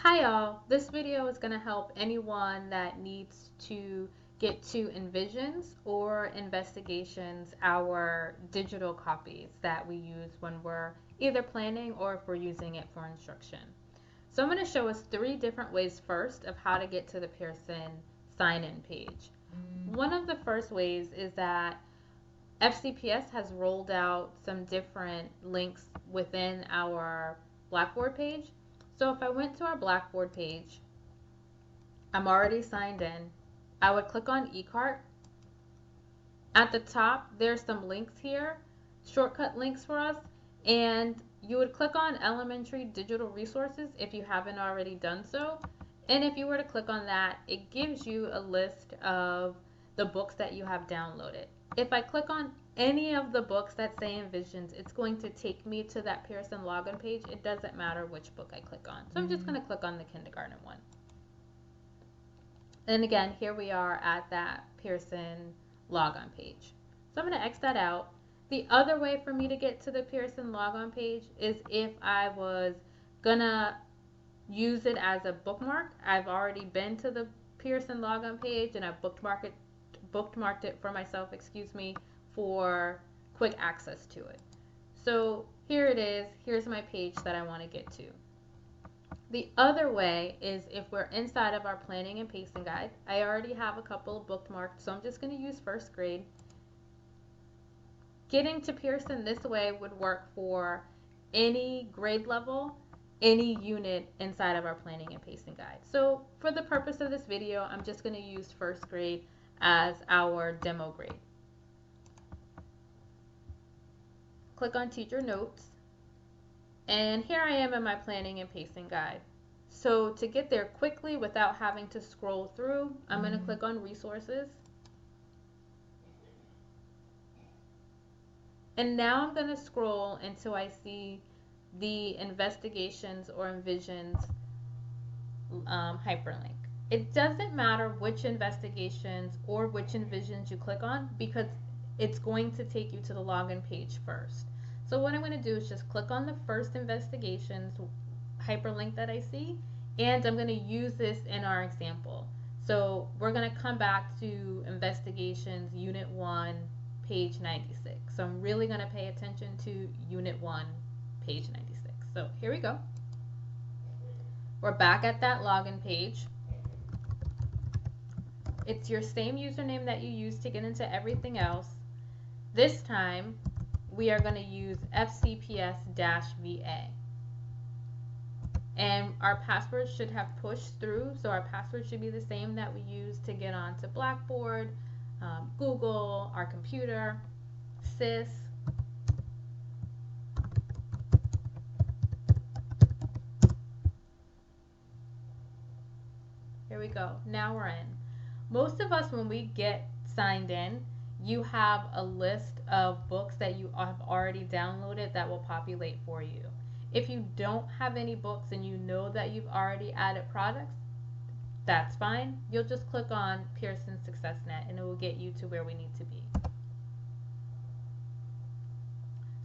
Hi y'all, this video is going to help anyone that needs to get to Envisions or Investigations, our digital copies that we use when we're either planning or if we're using it for instruction. So I'm going to show us three different ways first of how to get to the Pearson sign-in page. One of the first ways is that FCPS has rolled out some different links within our Blackboard page. So if I went to our Blackboard page, I'm already signed in. I would click on eCart. At the top, there's some links here, shortcut links for us, and you would click on Elementary Digital Resources if you haven't already done so. And if you were to click on that, it gives you a list of the books that you have downloaded. If I click on any of the books that say Envisions, it's going to take me to that Pearson login page. It doesn't matter which book I click on. So I'm just going to click on the kindergarten one. And again, here we are at that Pearson logon page. So I'm going to X that out. The other way for me to get to the Pearson logon page is if I was going to use it as a bookmark. I've already been to the Pearson logon page and I've bookmarked it for myself, for quick access to it. So here it is. Here's my page that I want to get to. The other way is if we're inside of our planning and pacing guide. I already have a couple bookmarked, so I'm just going to use first grade. Getting to Pearson this way would work for any grade level, any unit inside of our planning and pacing guide. So for the purpose of this video, I'm just going to use first grade as our demo grade. Click on teacher notes, and here I am in my planning and pacing guide. So to get there quickly without having to scroll through, I'm going to click on resources. And now I'm going to scroll until I see the Investigations or Envisions hyperlink. It doesn't matter which investigations or which Envisions you click on because it's going to take you to the login page first. So what I'm going to do is just click on the first Investigations hyperlink that I see, and I'm going to use this in our example. So we're going to come back to Investigations Unit 1, page 96. So I'm really going to pay attention to Unit 1, page 96. So here we go. We're back at that login page. It's your same username that you use to get into everything else. This time, we are going to use FCPS-VA. And our password should have pushed through, so our password should be the same that we use to get onto Blackboard, Google, our computer, SIS. Here we go. Now we're in. Most of us, when we get signed in, you have a list of books that you have already downloaded that will populate for you. If you don't have any books and you know that you've already added products, that's fine. You'll just click on Pearson SuccessNet and it will get you to where we need to be.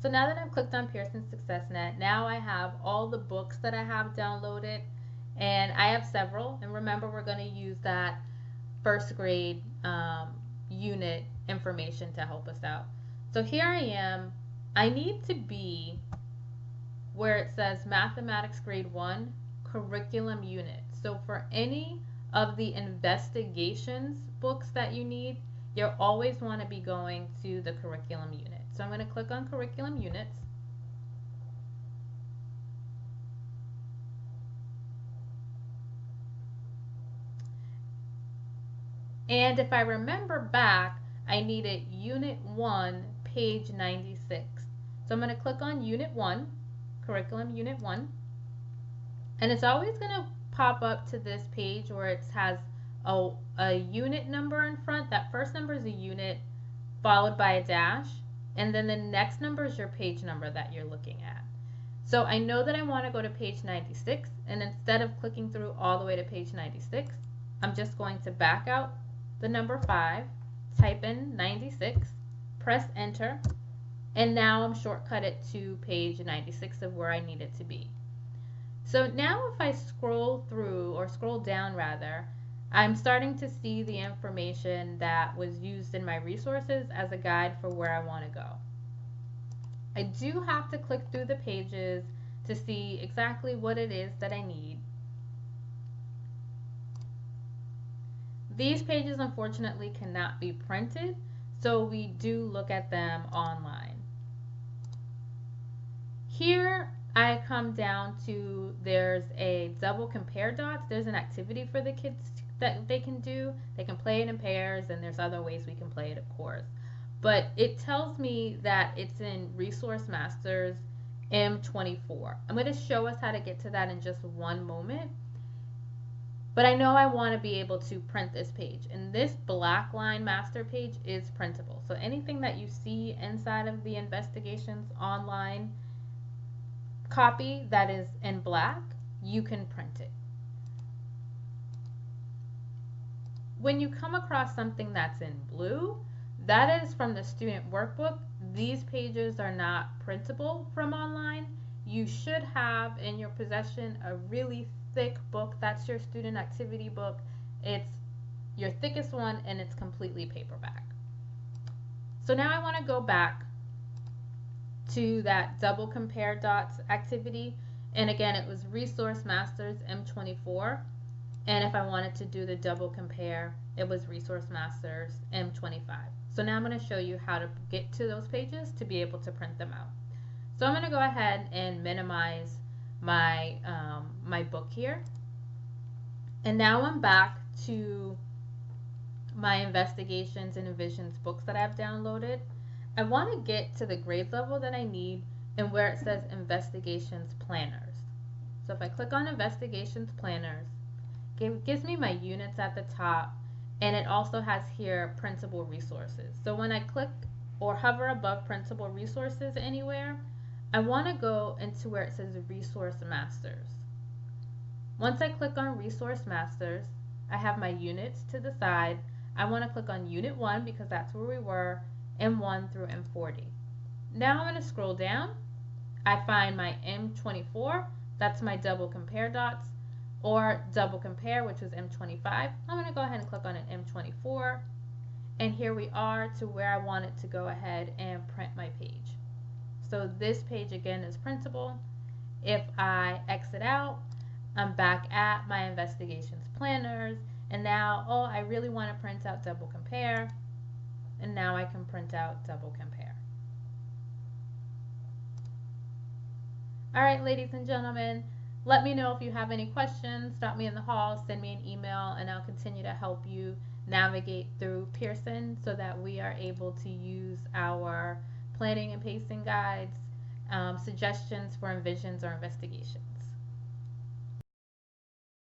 So now that I've clicked on Pearson SuccessNet, now I have all the books that I have downloaded, and I have several. And remember, we're going to use that first grade unit information to help us out. So here I am. I need to be where it says Mathematics Grade 1 Curriculum Unit. So for any of the investigations books that you need, you'll always want to be going to the curriculum unit. So I'm going to click on curriculum units. And if I remember back, I needed Unit 1, page 96. So I'm going to click on Unit 1, Curriculum Unit 1. And it's always going to pop up to this page where it has a unit number in front. That first number is a unit followed by a dash. And then the next number is your page number that you're looking at. So I know that I want to go to page 96. And instead of clicking through all the way to page 96, I'm just going to back out the number 5, type in 96, press enter, and now I'm shortcutted to page 96 of where I need it to be. So now if I scroll through, or scroll down rather, I'm starting to see the information that was used in my resources as a guide for where I want to go. I do have to click through the pages to see exactly what it is that I need. These pages unfortunately cannot be printed, so we do look at them online. Here I come down to, there's a double compare dots. There's an activity for the kids that they can do. They can play it in pairs, and there's other ways we can play it, of course. But it tells me that it's in Resource Masters M24. I'm going to show us how to get to that in just one moment. But I know I want to be able to print this page. And this black line master page is printable. So anything that you see inside of the Investigations Online copy that is in black, you can print it. When you come across something that's in blue, that is from the student workbook. These pages are not printable from online. You should have in your possession a really thick book. That's your student activity book. It's your thickest one, and it's completely paperback. So now I want to go back to that double compare dots activity, and again it was Resource Masters M24, and if I wanted to do the double compare, it was Resource Masters M25. So now I'm going to show you how to get to those pages to be able to print them out. So I'm going to go ahead and minimize my my book here, and now I'm back to my Investigations and Envisions books that I've downloaded. I want to get to the grade level that I need and where it says Investigations Planners. So if I click on Investigations Planners, it gives me my units at the top, and it also has here printable resources. So when I click or hover above printable resources anywhere, I want to go into where it says Resource Masters. Once I click on Resource Masters, I have my units to the side. I want to click on Unit 1 because that's where we were, M1 through M40. Now I'm going to scroll down. I find my M24, that's my double compare dots, or double compare, which was M25. I'm going to go ahead and click on an M24, and here we are to where I want it to go ahead and print my page. So this page again is printable. If I exit out, I'm back at my Investigations Planners, and now, oh, I really want to print out double compare, and now I can print out double compare. All right, ladies and gentlemen, let me know if you have any questions. Stop me in the hall, send me an email, and I'll continue to help you navigate through Pearson so that we are able to use our planning and pacing guides, suggestions for Envisions or Investigations.